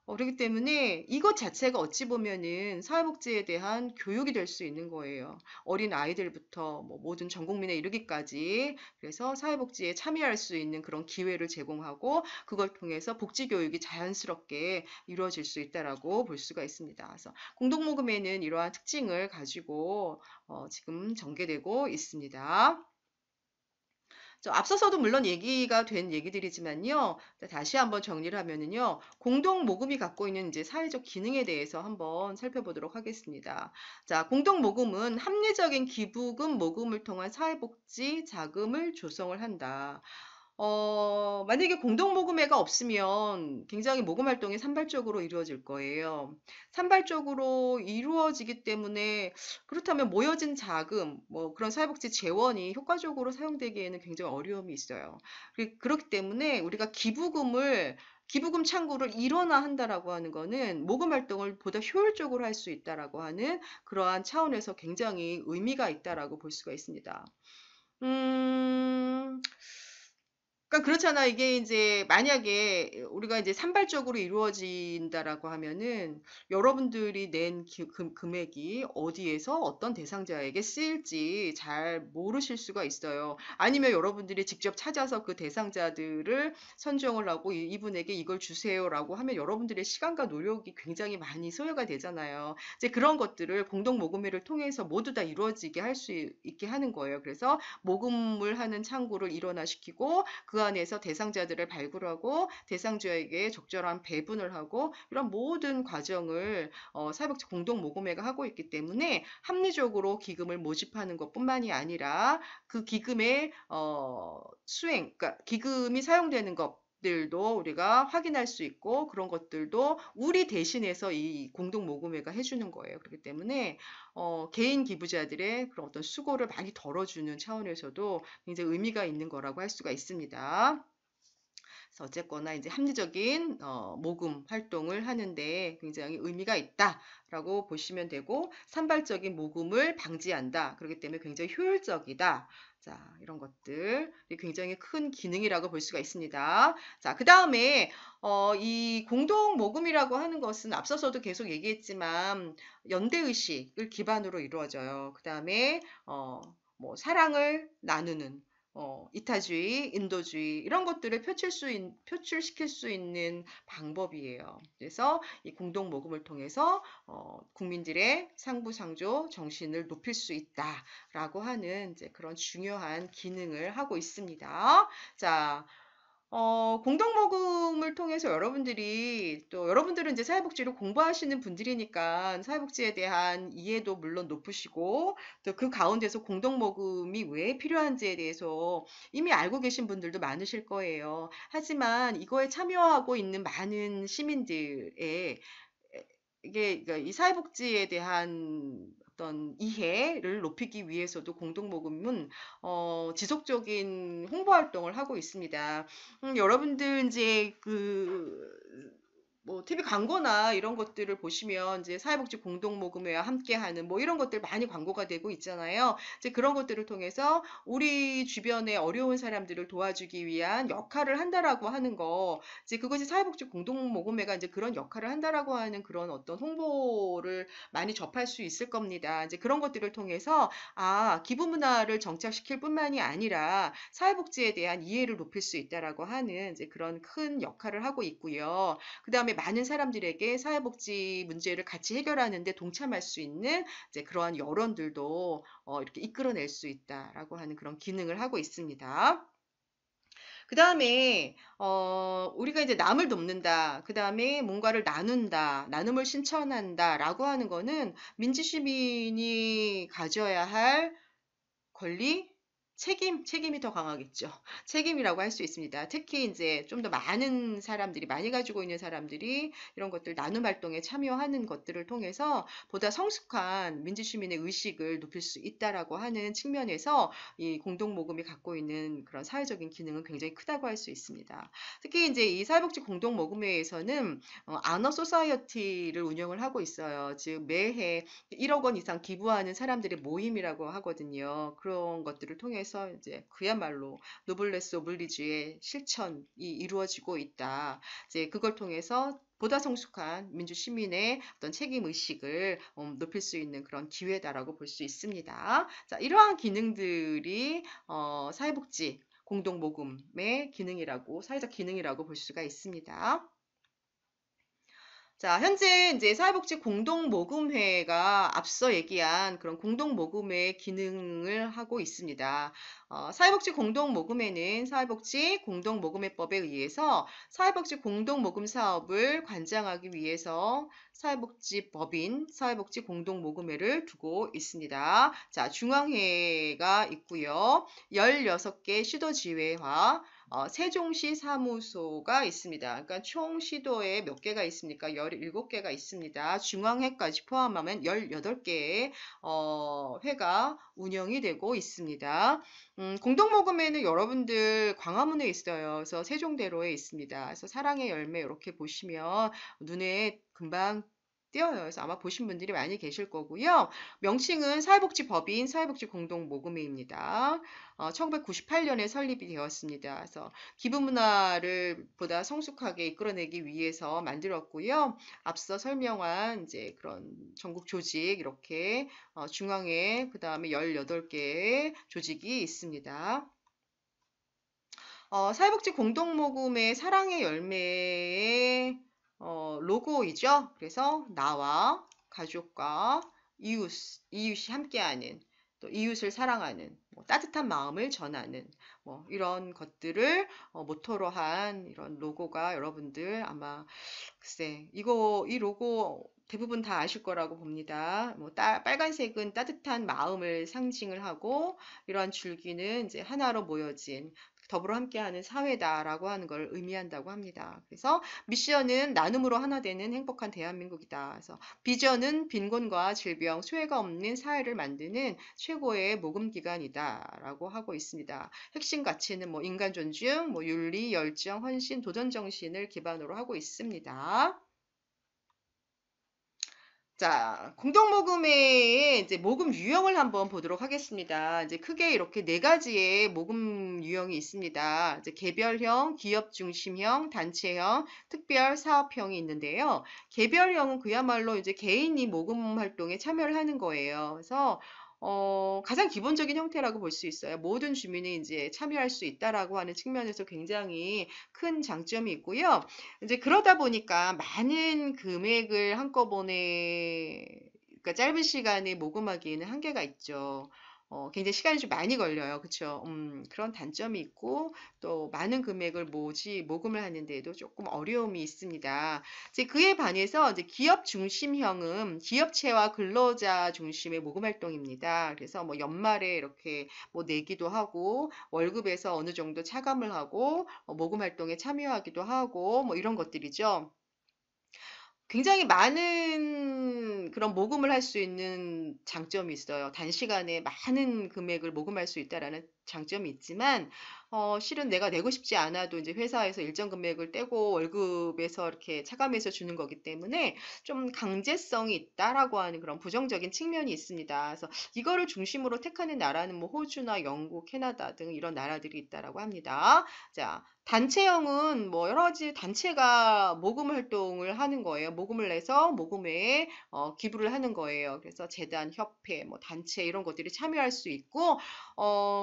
그렇기 때문에 이것 자체가 어찌 보면은 사회복지에 대한 교육이 될 수 있는 거예요. 어린 아이들부터 뭐 모든 전 국민에 이르기까지 그래서 사회복지에 참여할 수 있는 그런 기회를 제공하고 그걸 통해서 복지 교육이 자연스럽게 이루어질 수 있다라고 볼 수가 있습니다. 그래서 공동모금회는 이러한 특징을 가지고 지금 전개되고 있습니다. 앞서서도 물론 얘기가 된 얘기들이지만요. 다시 한번 정리를 하면은요. 공동 모금이 갖고 있는 이제 사회적 기능에 대해서 한번 살펴보도록 하겠습니다. 자, 공동 모금은 합리적인 기부금 모금을 통한 사회복지 자금을 조성을 한다. 만약에 공동모금회가 없으면 굉장히 모금 활동이 산발적으로 이루어질 거예요. 산발적으로 이루어지기 때문에 그렇다면 모여진 자금, 뭐 그런 사회복지 재원이 효과적으로 사용되기에는 굉장히 어려움이 있어요. 그렇기 때문에 우리가 기부금 창구를 일원화한다라고 하는 거는 모금 활동을 보다 효율적으로 할 수 있다라고 하는 그러한 차원에서 굉장히 의미가 있다라고 볼 수가 있습니다. 음, 그러니까 그렇잖아. 이게 이제 만약에 우리가 이제 산발적으로 이루어진다라고 하면은 여러분들이 낸 금액이 어디에서 어떤 대상자에게 쓰일지 잘 모르실 수가 있어요. 아니면 여러분들이 직접 찾아서 그 대상자들을 선정을 하고 이분에게 이걸 주세요라고 하면 여러분들의 시간과 노력이 굉장히 많이 소요가 되잖아요. 이제 그런 것들을 공동 모금회를 통해서 모두 다 이루어지게 할 수 있게 하는 거예요. 그래서 모금을 하는 창구를 일원화시키고 그 안에서 대상자들을 발굴하고 대상자에게 적절한 배분을 하고 이런 모든 과정을 사회복지 공동모금회가 하고 있기 때문에 합리적으로 기금을 모집하는 것뿐만이 아니라 그 기금의 수행, 그러니까 기금이 사용되는 것 들도 우리가 확인할 수 있고 그런 것들도 우리 대신해서 이 공동모금회가 해주는 거예요. 그렇기 때문에 개인 기부자들의 그런 어떤 수고를 많이 덜어주는 차원에서도 굉장히 의미가 있는 거라고 할 수가 있습니다. 그래서 어쨌거나 이제 합리적인 모금 활동을 하는데 굉장히 의미가 있다라고 보시면 되고 산발적인 모금을 방지한다. 그렇기 때문에 굉장히 효율적이다. 자, 이런 것들이 굉장히 큰 기능이라고 볼 수가 있습니다. 자, 그 다음에 이 공동 모금이라고 하는 것은 앞서서도 계속 얘기했지만 연대의식을 기반으로 이루어져요. 그 다음에 뭐 사랑을 나누는 이타주의, 인도주의 이런 것들을 표출시킬 수 있는 방법이에요. 그래서 이 공동 모금을 통해서 국민들의 상부상조 정신을 높일 수 있다라고 하는 이제 그런 중요한 기능을 하고 있습니다. 자, 공동모금을 통해서 여러분들은 이제 사회복지를 공부하시는 분들이니까 사회복지에 대한 이해도 물론 높으시고, 또 그 가운데서 공동모금이 왜 필요한지에 대해서 이미 알고 계신 분들도 많으실 거예요. 하지만 이거에 참여하고 있는 많은 시민들의 이게 그러니까 이 사회복지에 대한 어떤 이해를 높이기 위해서도 공동모금은 지속적인 홍보 활동을 하고 있습니다. 여러분들 이제 뭐 TV 광고나 이런 것들을 보시면 이제 사회복지 공동모금회와 함께하는 뭐 이런 것들 많이 광고가 되고 있잖아요. 이제 그런 것들을 통해서 우리 주변에 어려운 사람들을 도와주기 위한 역할을 한다라고 하는 거, 이제 그것이 사회복지 공동모금회가 이제 그런 역할을 한다라고 하는 그런 어떤 홍보를 많이 접할 수 있을 겁니다. 이제 그런 것들을 통해서 기부 문화를 정착시킬 뿐만이 아니라 사회복지에 대한 이해를 높일 수 있다라고 하는 이제 그런 큰 역할을 하고 있고요. 그다음에 많은 사람들에게 사회복지 문제를 같이 해결하는 데 동참할 수 있는 이제 그러한 여론들도 이렇게 이끌어낼 수 있다라고 하는 그런 기능을 하고 있습니다. 그다음에 우리가 이제 남을 돕는다. 그다음에 뭔가를 나눈다. 나눔을 실천한다라고 하는 거는 민주 시민이 가져야 할 권리, 책임이 더 강하겠죠. 책임이라고 할 수 있습니다. 특히 이제 좀 더 많은 사람들이, 많이 가지고 있는 사람들이 이런 것들 나눔 활동에 참여하는 것들을 통해서 보다 성숙한 민주시민의 의식을 높일 수 있다라고 하는 측면에서 이 공동모금이 갖고 있는 그런 사회적인 기능은 굉장히 크다고 할 수 있습니다. 특히 이제 이 사회복지 공동모금회에서는 아너 소사이어티를 운영을 하고 있어요. 즉 매해 1억 원 이상 기부하는 사람들의 모임이라고 하거든요. 그런 것들을 통해서 이제 그야말로 노블레스 오블리주의 실천이 이루어지고 있다. 이제 그걸 통해서 보다 성숙한 민주 시민의 어떤 책임 의식을 높일 수 있는 그런 기회다라고 볼 수 있습니다. 자, 이러한 기능들이 사회복지 공동 모금의 기능이라고 사회적 기능이라고 볼 수가 있습니다. 자, 현재 이제 사회복지 공동모금회가 앞서 얘기한 그런 공동모금회 기능을 하고 있습니다. 사회복지 공동모금회는 사회복지 공동모금회법에 의해서 사회복지 공동모금 사업을 관장하기 위해서 사회복지법인 사회복지 공동모금회를 두고 있습니다. 자, 중앙회가 있고요. 16개 시도지회와 세종시 사무소가 있습니다. 그러니까 총 시도에 몇 개가 있습니까? 17개가 있습니다. 중앙회까지 포함하면 18개의 회가 운영이 되고 있습니다. 공동모금회는 여러분들 광화문에 있어요. 그래서 세종대로에 있습니다. 그래서 사랑의 열매 이렇게 보시면 눈에 금방 띄어요. 그래서 아마 보신 분들이 많이 계실 거고요. 명칭은 사회복지법인 사회복지공동모금회입니다. 1998년에 설립이 되었습니다. 그래서 기부문화를 보다 성숙하게 이끌어내기 위해서 만들었고요. 앞서 설명한 이제 그런 전국 조직 이렇게 중앙에 그 다음에 18개의 조직이 있습니다. 사회복지 공동모금의 사랑의 열매의 로고이죠. 그래서 나와 가족과 이웃이 함께하는 또 이웃을 사랑하는 뭐 따뜻한 마음을 전하는 뭐 이런 것들을 모토로 한 이런 로고가 여러분들 아마 글쎄 이 로고 대부분 다 아실 거라고 봅니다. 뭐 빨간색은 따뜻한 마음을 상징을 하고 이러한 줄기는 이제 하나로 모여진 더불어 함께하는 사회다라고 하는 걸 의미한다고 합니다. 그래서 미션은 나눔으로 하나 되는 행복한 대한민국이다. 그래서 비전은 빈곤과 질병, 소외가 없는 사회를 만드는 최고의 모금기관이다라고 하고 있습니다. 핵심 가치는 뭐 인간 존중, 뭐 윤리, 열정, 헌신, 도전 정신을 기반으로 하고 있습니다. 자, 공동모금회의 이제 모금 유형을 한번 보도록 하겠습니다. 이제 크게 이렇게 네 가지의 모금 유형이 있습니다. 이제 개별형, 기업 중심형, 단체형, 특별 사업형이 있는데요. 개별형은 그야말로 이제 개인이 모금 활동에 참여를 하는 거예요. 그래서 가장 기본적인 형태라고 볼 수 있어요. 모든 주민이 이제 참여할 수 있다라고 하는 측면에서 굉장히 큰 장점이 있고요. 이제 그러다 보니까 많은 금액을 한꺼번에 그러니까 짧은 시간에 모금하기에는 한계가 있죠. 굉장히 시간이 좀 많이 걸려요. 그쵸? 그런 단점이 있고, 또 많은 금액을 모금을 하는데도 조금 어려움이 있습니다. 이제 그에 반해서 이제 기업 중심형은 기업체와 근로자 중심의 모금 활동입니다. 그래서 뭐 연말에 이렇게 뭐 내기도 하고, 월급에서 어느 정도 차감을 하고, 모금 활동에 참여하기도 하고, 뭐 이런 것들이죠. 굉장히 많은 그런 모금을 할 수 있는 장점이 있어요. 단시간에 많은 금액을 모금할 수 있다라는 장점이 있지만, 실은 내가 내고 싶지 않아도 이제 회사에서 일정 금액을 떼고 월급에서 이렇게 차감해서 주는 거기 때문에 좀 강제성이 있다라고 하는 그런 부정적인 측면이 있습니다. 그래서 이거를 중심으로 택하는 나라는 뭐 호주나 영국, 캐나다 등 이런 나라들이 있다라고 합니다. 자, 단체형은 뭐 여러 가지 단체가 모금 활동을 하는 거예요. 모금을 내서 모금회에 기부를 하는 거예요. 그래서 재단, 협회, 뭐 단체 이런 것들이 참여할 수 있고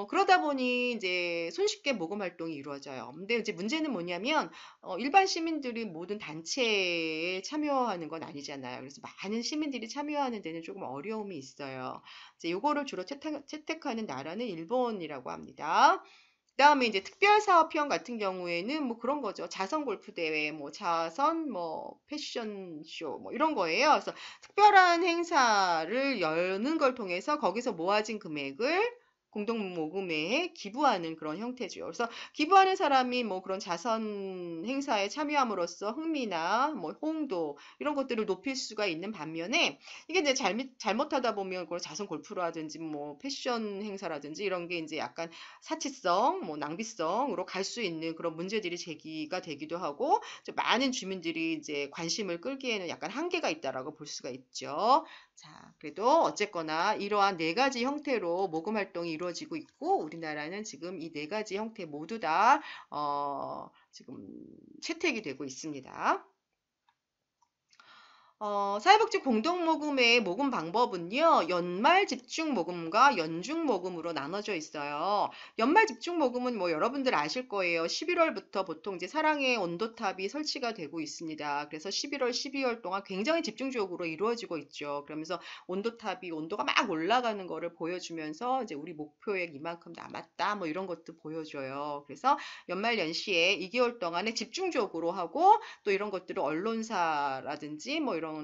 그러다 보니 이제 손쉽게 모금 활동이 이루어져요. 근데 이제 문제는 뭐냐면 일반 시민들이 모든 단체에 참여하는 건 아니잖아요. 그래서 많은 시민들이 참여하는 데는 조금 어려움이 있어요. 이제 요거를 주로 채택하는 나라는 일본이라고 합니다. 그다음에 이제 특별사업형 같은 경우에는 뭐 그런 거죠. 자선 골프 대회, 뭐 자선, 뭐 패션쇼, 뭐 이런 거예요. 그래서 특별한 행사를 여는 걸 통해서 거기서 모아진 금액을 공동 모금회에 기부하는 그런 형태죠. 그래서 기부하는 사람이 뭐 그런 자선 행사에 참여함으로써 흥미나 뭐 호응도 이런 것들을 높일 수가 있는 반면에 이게 이제 잘못하다 보면 그걸 자선 골프라든지 뭐 패션 행사라든지 이런 게 이제 약간 사치성, 뭐 낭비성으로 갈 수 있는 그런 문제들이 제기가 되기도 하고 많은 주민들이 이제 관심을 끌기에는 약간 한계가 있다라고 볼 수가 있죠. 자, 그래도 어쨌거나 이러한 네 가지 형태로 모금 활동이 이루어지고 있고 우리나라는 지금 이 네 가지 형태 모두 다 지금 채택이 되고 있습니다. 사회복지 공동모금의 모금 방법은요, 연말 집중 모금과 연중 모금으로 나눠져 있어요. 연말 집중 모금은 뭐 여러분들 아실 거예요. 11월부터 보통 이제 사랑의 온도탑이 설치가 되고 있습니다. 그래서 11월, 12월 동안 굉장히 집중적으로 이루어지고 있죠. 그러면서 온도가 막 올라가는 거를 보여주면서 이제 우리 목표액 이만큼 남았다, 뭐 이런 것도 보여줘요. 그래서 연말 연시에 2개월 동안에 집중적으로 하고 또 이런 것들을 언론사라든지 뭐 이런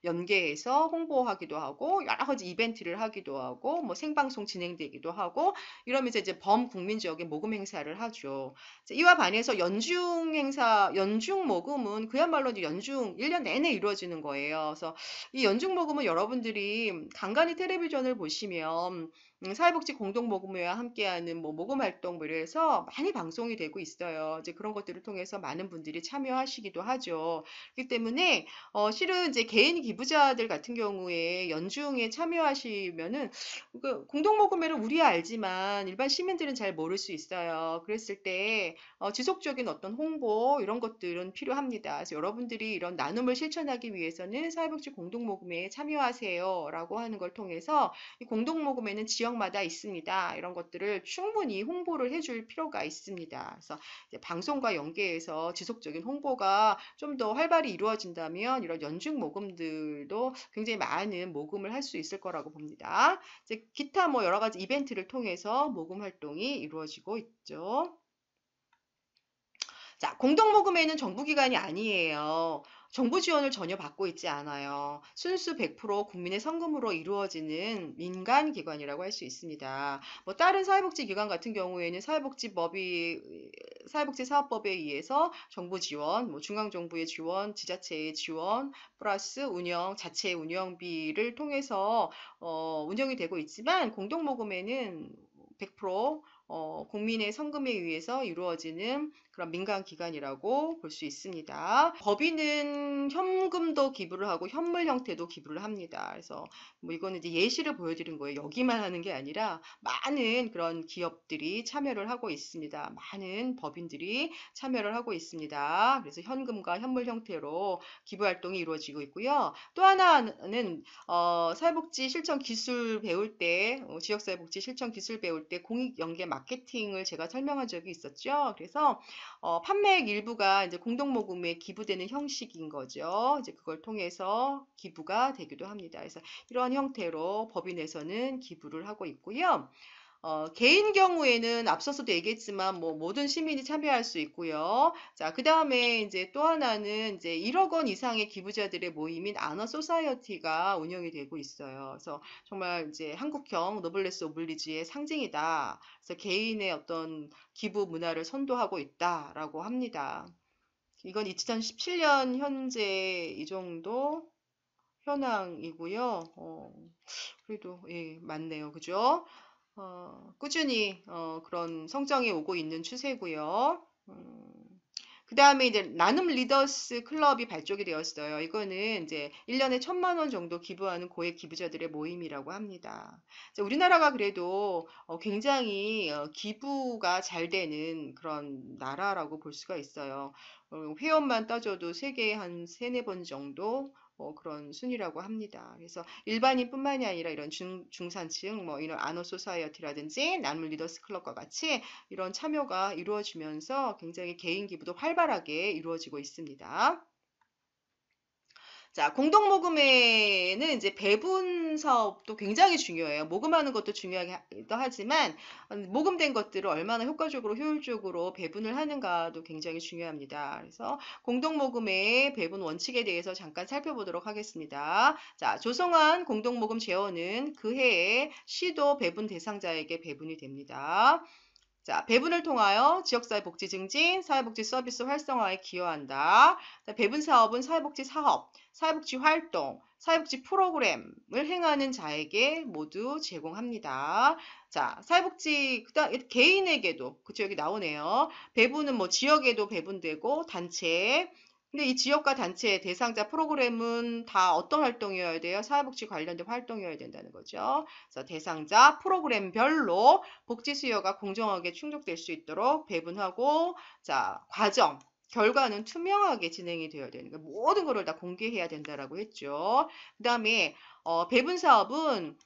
연계해서 홍보하기도 하고 여러 가지 이벤트를 하기도 하고 뭐 생방송 진행되기도 하고 이러면서 이제 범국민적인 모금 행사를 하죠. 이와 반해서 연중 모금은 그야말로 이제 1년 내내 이루어지는 거예요. 그래서 이 연중 모금은 여러분들이 간간히 텔레비전을 보시면 사회복지 공동모금회와 함께하는 뭐 모금 활동 뭐 이래서 많이 방송이 되고 있어요. 이제 그런 것들을 통해서 많은 분들이 참여하시기도 하죠. 그렇기 때문에 실은 이제 개인 기부자들 같은 경우에 연중에 참여하시면은 그 공동모금회를 우리야 알지만 일반 시민들은 잘 모를 수 있어요. 그랬을 때 지속적인 어떤 홍보 이런 것들은 필요합니다. 그래서 여러분들이 이런 나눔을 실천하기 위해서는 사회복지 공동모금회에 참여하세요라고 하는 걸 통해서 이 공동모금회는 지역마다 있습니다. 이런 것들을 충분히 홍보를 해줄 필요가 있습니다. 그래서 이제 방송과 연계해서 지속적인 홍보가 좀 더 활발히 이루어진다면 이런 연중 모금들도 굉장히 많은 모금을 할 수 있을 거라고 봅니다. 이제 기타 뭐 여러 가지 이벤트를 통해서 모금 활동이 이루어지고 있죠. 자, 공동모금회는 정부기관이 아니에요. 정부 지원을 전혀 받고 있지 않아요. 순수 100% 국민의 성금으로 이루어지는 민간기관이라고 할 수 있습니다. 뭐 다른 사회복지기관 같은 경우에는 사회복지사업법에 의해서 정부 지원, 뭐 중앙정부의 지원, 지자체의 지원, 플러스 자체 운영비를 통해서 운영이 되고 있지만 공동모금회는 100% 국민의 성금에 의해서 이루어지는 그런 민간기관이라고 볼 수 있습니다. 법인은 현금도 기부를 하고 현물 형태도 기부를 합니다. 그래서 뭐 이거는 이제 예시를 보여드린 거예요. 여기만 하는 게 아니라 많은 그런 기업들이 참여를 하고 있습니다. 많은 법인들이 참여를 하고 있습니다. 그래서 현금과 현물 형태로 기부 활동이 이루어지고 있고요. 또 하나는 사회복지 실천 기술 배울 때, 지역사회복지 실천 기술 배울 때 공익 연계 마케팅을 제가 설명한 적이 있었죠. 그래서 판매액 일부가 이제 공동모금에 기부되는 형식인 거죠. 이제 그걸 통해서 기부가 되기도 합니다. 그래서 이런 형태로 법인에서는 기부를 하고 있고요. 개인 경우에는 앞서서도 얘기했지만 뭐 모든 시민이 참여할 수 있고요. 자, 그다음에 이제 또 하나는 이제 1억 원 이상의 기부자들의 모임인 아너 소사이어티가 운영이 되고 있어요. 그래서 정말 이제 한국형 노블레스 오블리주의 상징이다. 그래서 개인의 어떤 기부 문화를 선도하고 있다라고 합니다. 이건 2017년 현재 이 정도 현황이고요. 그래도 예, 맞네요. 그죠? 꾸준히 그런 성장해 오고 있는 추세고요. 그 다음에 이제 나눔 리더스 클럽이 발족이 되었어요. 이거는 이제 1년에 1,000만 원 정도 기부하는 고액 기부자들의 모임이라고 합니다. 우리나라가 그래도 굉장히 기부가 잘 되는 그런 나라라고 볼 수가 있어요. 회원만 따져도 세계에 한 세네 번 정도 그런 순위라고 합니다. 그래서 일반인뿐만이 아니라 이런 중산층, 뭐 이런 아너 소사이어티라든지 나눔 리더스 클럽과 같이 이런 참여가 이루어지면서 굉장히 개인 기부도 활발하게 이루어지고 있습니다. 자, 공동모금회는 이제 배분 사업도 굉장히 중요해요. 모금하는 것도 중요하기도 하지만 모금된 것들을 얼마나 효과적으로 효율적으로 배분을 하는가도 굉장히 중요합니다. 그래서 공동모금회의 배분 원칙에 대해서 잠깐 살펴보도록 하겠습니다. 자, 조성한 공동모금 재원은 그 해에 시도 배분 대상자에게 배분이 됩니다. 자, 배분을 통하여 지역사회 복지 증진, 사회복지 서비스 활성화에 기여한다. 배분 사업은 사회복지 사업, 사회복지 활동, 사회복지 프로그램을 행하는 자에게 모두 제공합니다. 자, 사회복지, 그다음 개인에게도, 그쵸, 여기 나오네요. 배분은 뭐 지역에도 배분되고, 단체, 근데 이 지역과 단체의 대상자 프로그램은 다 어떤 활동이어야 돼요? 사회복지 관련된 활동이어야 된다는 거죠. 그래서 대상자 프로그램별로 복지 수요가 공정하게 충족될 수 있도록 배분하고, 자, 과정, 결과는 투명하게 진행이 되어야 되는 거예요. 모든 것을 다 공개해야 된다라고 했죠. 그 다음에 배분 사업은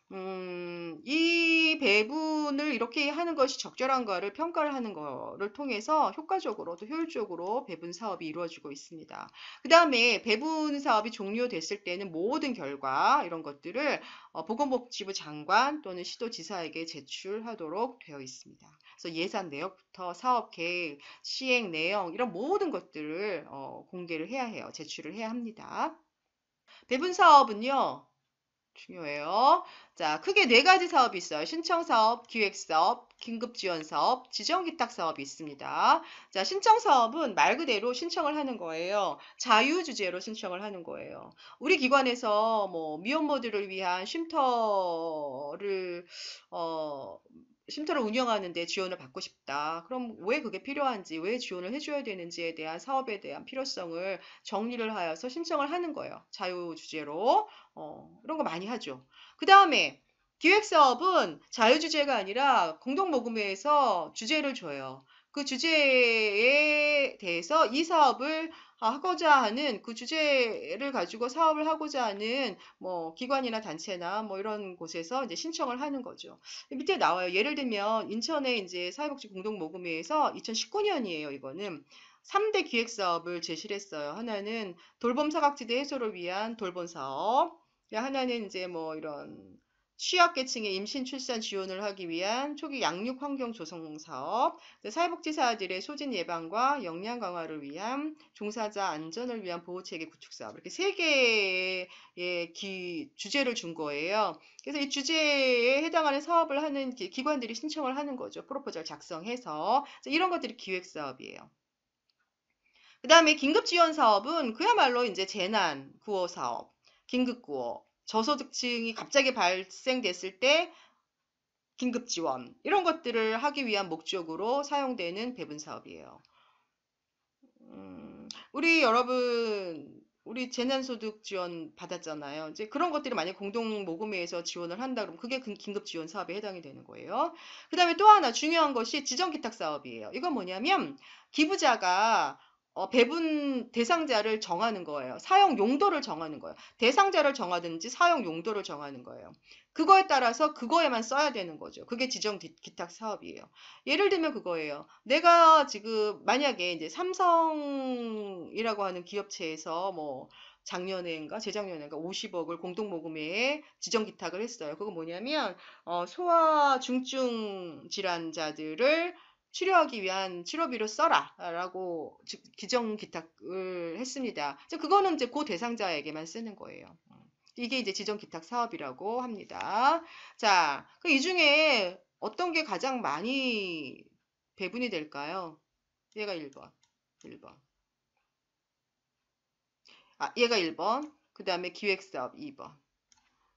이 배분을 이렇게 하는 것이 적절한가를 평가를 하는 거를 통해서 효과적으로 또 효율적으로 배분 사업이 이루어지고 있습니다. 그 다음에 배분 사업이 종료됐을 때는 모든 결과 이런 것들을 보건복지부 장관 또는 시도지사에게 제출하도록 되어 있습니다. 그래서 예산 내역부터 사업 계획, 시행 내용 이런 모든 것들을 공개를 해야 해요. 제출을 해야 합니다. 배분 사업은요. 중요해요. 자, 크게 네 가지 사업이 있어요. 신청사업, 기획사업, 긴급지원사업, 지정기탁사업이 있습니다. 자, 신청사업은 말 그대로 신청을 하는 거예요. 자유주제로 신청을 하는 거예요. 우리 기관에서 뭐 미혼모들을 위한 쉼터를 쉼터를 운영하는데 지원을 받고 싶다. 그럼 왜 그게 필요한지, 왜 지원을 해줘야 되는지에 대한 사업에 대한 필요성을 정리를 하여서 신청을 하는 거예요. 자유주제로. 이런 거 많이 하죠. 그 다음에 기획사업은 자유주제가 아니라 공동모금회에서 주제를 줘요. 그 주제에 대해서 이 사업을 하고자 하는 그 주제를 가지고 사업을 하고자 하는 뭐 기관이나 단체나 뭐 이런 곳에서 이제 신청을 하는 거죠. 밑에 나와요. 예를 들면 인천에 이제 사회복지 공동모금회에서 2019년이에요. 이거는 3대 기획 사업을 제시를 했어요. 하나는 돌봄 사각지대 해소를 위한 돌봄 사업. 하나는 이제 뭐 이런 취약계층의 임신 출산 지원을 하기 위한 초기 양육 환경 조성 사업, 사회복지사들의 소진 예방과 역량 강화를 위한 종사자 안전을 위한 보호체계 구축 사업, 이렇게 세 개의 주제를 준 거예요. 그래서 이 주제에 해당하는 사업을 하는 기관들이 신청을 하는 거죠. 프로포절 작성해서. 이런 것들이 기획 사업이에요. 그 다음에 긴급 지원 사업은 그야말로 이제 재난 구호 사업, 긴급 구호, 저소득층이 갑자기 발생됐을 때 긴급 지원, 이런 것들을 하기 위한 목적으로 사용되는 배분 사업이에요. 우리 여러분, 우리 재난소득 지원 받았잖아요. 이제 그런 것들이 만약 공동 모금회에서 지원을 한다 그러면 그게 긴급 지원 사업에 해당이 되는 거예요. 그 다음에 또 하나 중요한 것이 지정 기탁 사업이에요. 이건 뭐냐면 기부자가 배분 대상자를 정하는 거예요. 사용 용도를 정하는 거예요. 대상자를 정하든지 사용 용도를 정하는 거예요. 그거에 따라서 그거에만 써야 되는 거죠. 그게 지정 기탁 사업이에요. 예를 들면 그거예요. 내가 지금 만약에 이제 삼성이라고 하는 기업체에서 뭐 작년에인가 재작년에인가 50억을 공동모금회에 지정 기탁을 했어요. 그거 뭐냐면 소아 중증 질환자들을 치료하기 위한 치료비를 써라라고 기정 기탁을 했습니다. 그거는 이제 그 대상자에게만 쓰는 거예요. 이게 이제 지정 기탁 사업이라고 합니다. 자, 이 중에 어떤 게 가장 많이 배분이 될까요? 얘가 1번. 1번. 얘가 1번. 그 다음에 기획사업 2번.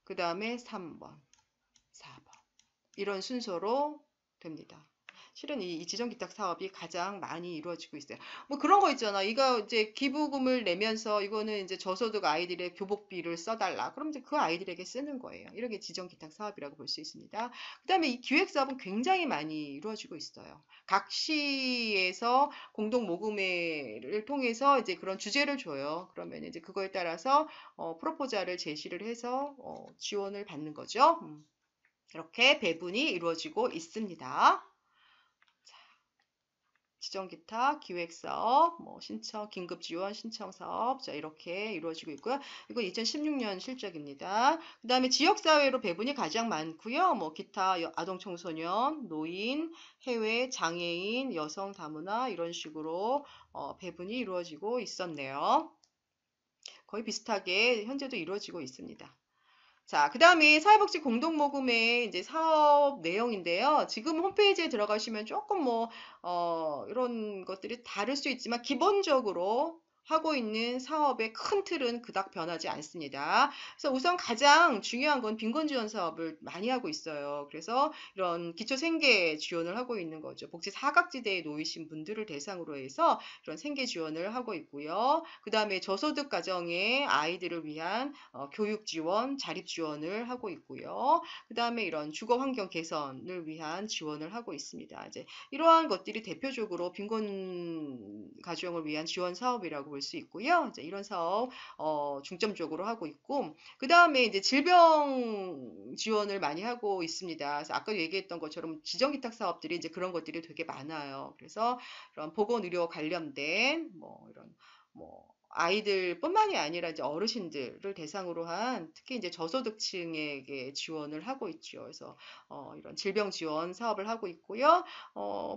그 다음에 3번. 4번. 이런 순서로 됩니다. 실은 이 지정 기탁 사업이 가장 많이 이루어지고 있어요. 뭐 그런 거 있잖아. 이거 이제 기부금을 내면서 이거는 이제 저소득 아이들의 교복비를 써달라. 그럼 이제 그 아이들에게 쓰는 거예요. 이렇게 지정 기탁 사업이라고 볼 수 있습니다. 그다음에 이 기획 사업은 굉장히 많이 이루어지고 있어요. 각 시에서 공동 모금회를 통해서 이제 그런 주제를 줘요. 그러면 이제 그거에 따라서 프로포자를 제시를 해서 지원을 받는 거죠. 이렇게 배분이 이루어지고 있습니다. 지정기타, 기획사업, 뭐 신청, 긴급지원 신청사업, 자 이렇게 이루어지고 있고요. 이거 2016년 실적입니다. 그 다음에 지역사회로 배분이 가장 많고요. 뭐 기타 아동청소년, 노인, 해외, 장애인, 여성 다문화 이런 식으로 배분이 이루어지고 있었네요. 거의 비슷하게 현재도 이루어지고 있습니다. 자, 그 다음에 사회복지 공동모금의 이제 사업 내용인데요. 지금 홈페이지에 들어가시면 조금 뭐, 이런 것들이 다를 수 있지만, 기본적으로 하고 있는 사업의 큰 틀은 그닥 변하지 않습니다. 그래서 우선 가장 중요한 건 빈곤지원 사업을 많이 하고 있어요. 그래서 이런 기초 생계 지원을 하고 있는 거죠. 복지 사각지대에 놓이신 분들을 대상으로 해서 이런 생계 지원을 하고 있고요. 그 다음에 저소득 가정의 아이들을 위한 교육 지원, 자립 지원을 하고 있고요. 그 다음에 이런 주거 환경 개선을 위한 지원을 하고 있습니다. 이제 이러한 것들이 대표적으로 빈곤 가정을 위한 지원 사업이라고 볼 수 있고요. 이제 이런 사업 중점적으로 하고 있고, 그 다음에 이제 질병 지원을 많이 하고 있습니다. 그래서 아까 얘기했던 것처럼 지정기탁 사업들이 이제 그런 것들이 되게 많아요. 그래서 이런 보건의료 관련된 뭐 이런 뭐 아이들뿐만이 아니라 이제 어르신들을 대상으로 한 특히 이제 저소득층에게 지원을 하고 있죠. 그래서 이런 질병 지원 사업을 하고 있고요.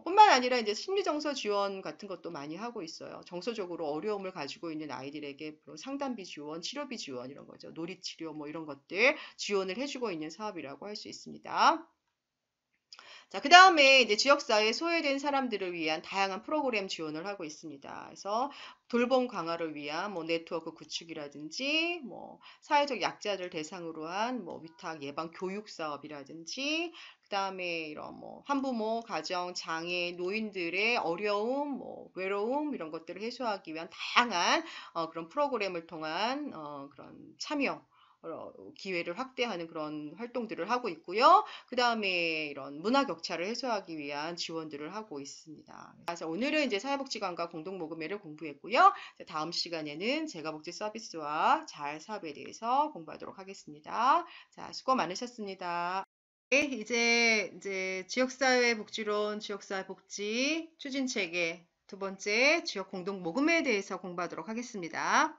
뿐만 아니라 이제 심리정서 지원 같은 것도 많이 하고 있어요. 정서적으로 어려움을 가지고 있는 아이들에게 상담비 지원, 치료비 지원 이런 거죠. 놀이치료 뭐 이런 것들 지원을 해주고 있는 사업이라고 할 수 있습니다. 자, 그 다음에 이제 지역사회에 소외된 사람들을 위한 다양한 프로그램 지원을 하고 있습니다. 그래서 돌봄 강화를 위한 뭐 네트워크 구축이라든지 뭐 사회적 약자들 대상으로 한 뭐 위탁 예방 교육 사업이라든지 그다음에 이런 뭐 한부모 가정 장애 노인들의 어려움 뭐 외로움 이런 것들을 해소하기 위한 다양한 그런 프로그램을 통한 그런 참여 기회를 확대하는 그런 활동들을 하고 있고요. 그 다음에 이런 문화 격차를 해소하기 위한 지원들을 하고 있습니다. 그래서 오늘은 이제 사회복지관과 공동모금회를 공부했고요. 다음 시간에는 재가복지 서비스와 잘 사업에 대해서 공부하도록 하겠습니다. 자, 수고 많으셨습니다. 네, 이제 지역사회 복지론, 지역사회 복지 추진 체계 두 번째 지역 공동모금회에 대해서 공부하도록 하겠습니다.